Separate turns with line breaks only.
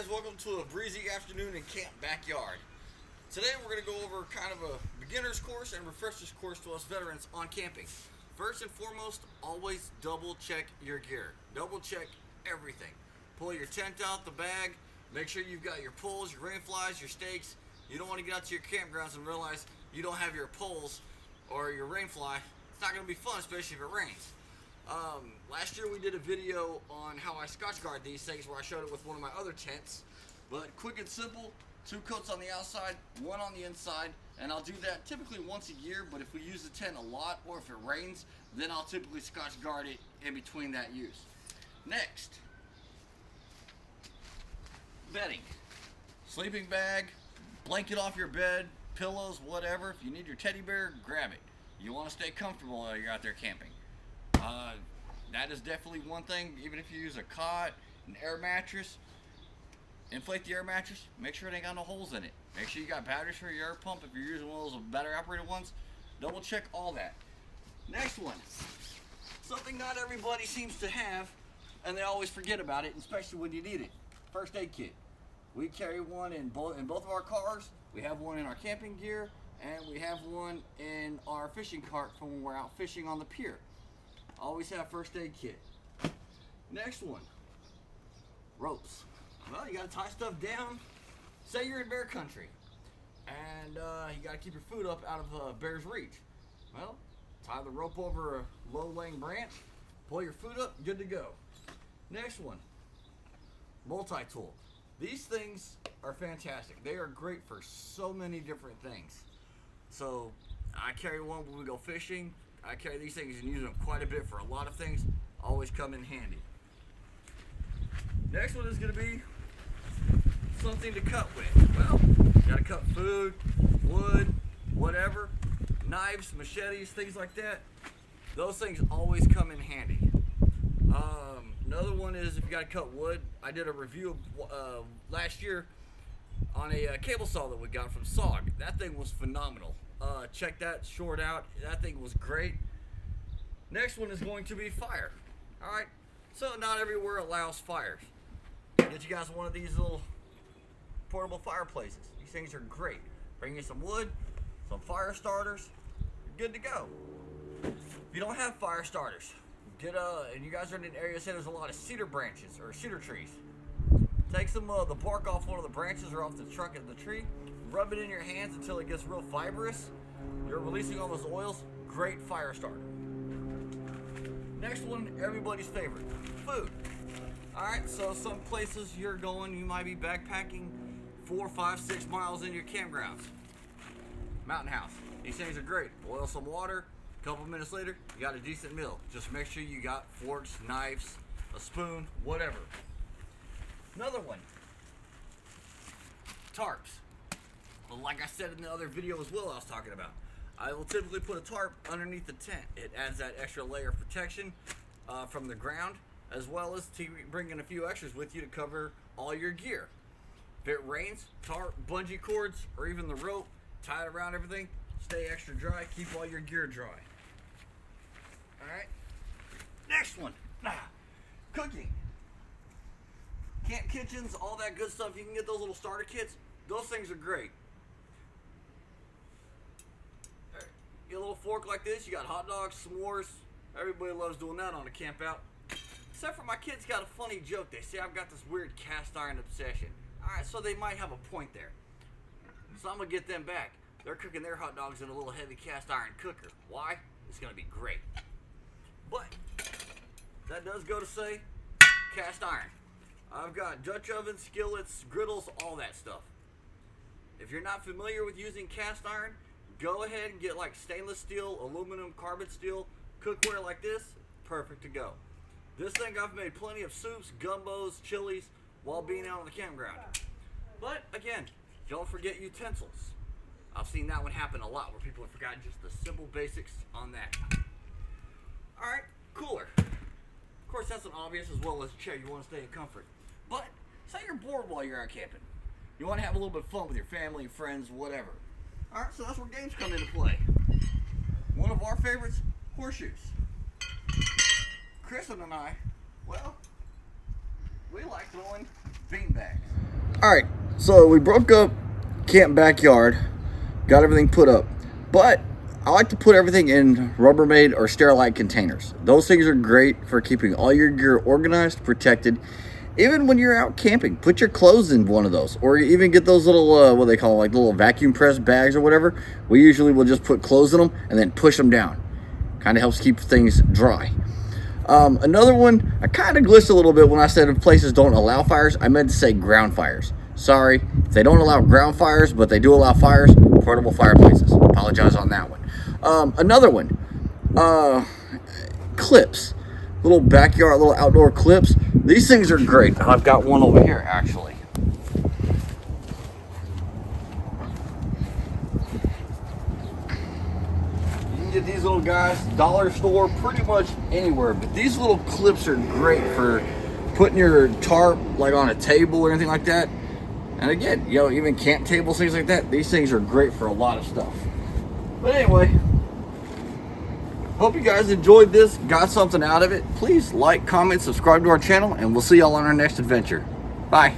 guys, welcome to a breezy afternoon in camp backyard. Today we're going to go over kind of a beginner's course and refresher's course to us veterans on camping. First and foremost, always double check your gear. Double check everything. Pull your tent out the bag, make sure you've got your poles, your rain flies, your stakes. You don't want to get out to your campgrounds and realize you don't have your poles or your rain fly. It's not going to be fun, especially if it rains. Last year we did a video on how I Scotch guard these things where I showed it with one of my other tents. But quick and simple, 2 coats on the outside, 1 on the inside, and I'll do that typically once a year, but if we use the tent a lot or if it rains, then I'll typically Scotch guard it in between that use. Next, bedding. Sleeping bag, blanket off your bed, pillows, whatever. If you need your teddy bear, grab it. You want to stay comfortable while you're out there camping. That is definitely one thing. Even if you use a cot, an air mattress, inflate the air mattress, make sure it ain't got no holes in it. Make sure you got batteries for your air pump. If you're using one of those battery operated ones, double check all that. Next one, something not everybody seems to have, and they always forget about it, especially when you need it. First aid kit. We carry one in both of our cars. We have one in our camping gear, and we have one in our fishing cart from when we're out fishing on the pier. Always have first aid kit. Next one, ropes. Well, you gotta tie stuff down. Say you're in bear country, and you gotta keep your food up out of bear's reach. Well, tie the rope over a low-laying branch, pull your food up, good to go. Next one, multi-tool. These things are fantastic. They are great for so many different things. So I carry one when we go fishing. I carry these things and use them quite a bit for a lot of things. Always come in handy. Next one is going to be something to cut with. Well, you got to cut food, wood, whatever, knives, machetes, things like that. Those things always come in handy. Another one is if you got to cut wood. I did a review last year on a cable saw that we got from SOG. That thing was phenomenal. Check that short out. That thing was great. Next one is going to be fire. Alright, so not everywhere allows fires. Get you guys one of these little portable fireplaces. These things are great. Bring you some wood, some fire starters. You're good to go. If you don't have fire starters, and you guys are in an area that there's a lot of cedar branches or cedar trees. Take some the bark off one of the branches or off the trunk of the tree. Rub it in your hands until it gets real fibrous. You're releasing all those oils. Great fire starter. Next one, everybody's favorite, food. Alright, so some places you're going, you might be backpacking 4, 5, 6 miles in your campgrounds. Mountain House. These things are great. Boil some water. A couple minutes later, you got a decent meal. Just make sure you got forks, knives, a spoon, whatever. Another one, tarps. Well, like I said in the other video as well I was talking about, I will typically put a tarp underneath the tent. It adds that extra layer of protection from the ground, as well as to bring in a few extras with you to cover all your gear. If it rains, tarp, bungee cords, or even the rope, tie it around everything, stay extra dry, keep all your gear dry. Alright, next one, cooking. Camp kitchens, all that good stuff. You can get those little starter kits. Those things are great. Get a little fork like this. You got hot dogs, s'mores. Everybody loves doing that on a camp out. Except for my kids got a funny joke. They say I've got this weird cast iron obsession. Alright, so they might have a point there. So I'm going to get them back. They're cooking their hot dogs in a little heavy cast iron cooker. Why? It's going to be great. But that does go to say cast iron. I've got Dutch ovens, skillets, griddles, all that stuff. If you're not familiar with using cast iron, go ahead and get like stainless steel, aluminum, carbon steel, cookware like this, perfect to go. This thing I've made plenty of soups, gumbos, chilies while being out on the campground. But again, don't forget utensils. I've seen that one happen a lot where people have forgotten just the simple basics on that. Alright, cooler. Of course that's an obvious as well as a chair. You want to stay in comfort. But say you're bored while you're out camping. You want to have a little bit of fun with your family, friends, whatever. Alright, so that's where games come into play. One of our favorites, horseshoes. Kristen and I, well, we like throwing beanbags. All right, so we broke up camp backyard, got everything put up, but I like to put everything in Rubbermaid or Sterilite containers. Those things are great for keeping all your gear organized, protected. Even when you're out camping, put your clothes in one of those, or even get those little, what they call like little vacuum press bags or whatever. We usually will just put clothes in them and then push them down. Kind of helps keep things dry. Another one, I kind of glitched a little bit when I said if places don't allow fires. I meant to say ground fires. Sorry, if they don't allow ground fires, but they do allow fires, portable fireplaces. Apologize on that one. Another one, clips, little backyard, little outdoor clips. These things are great. I've got one over here actually. You can get these little guys, dollar store, pretty much anywhere. But these little clips are great for putting your tarp like on a table or anything like that. And again, you know, even camp tables, things like that. These things are great for a lot of stuff. But anyway, hope you guys enjoyed this, got something out of it. Please like, comment, subscribe to our channel, and we'll see y'all on our next adventure. Bye.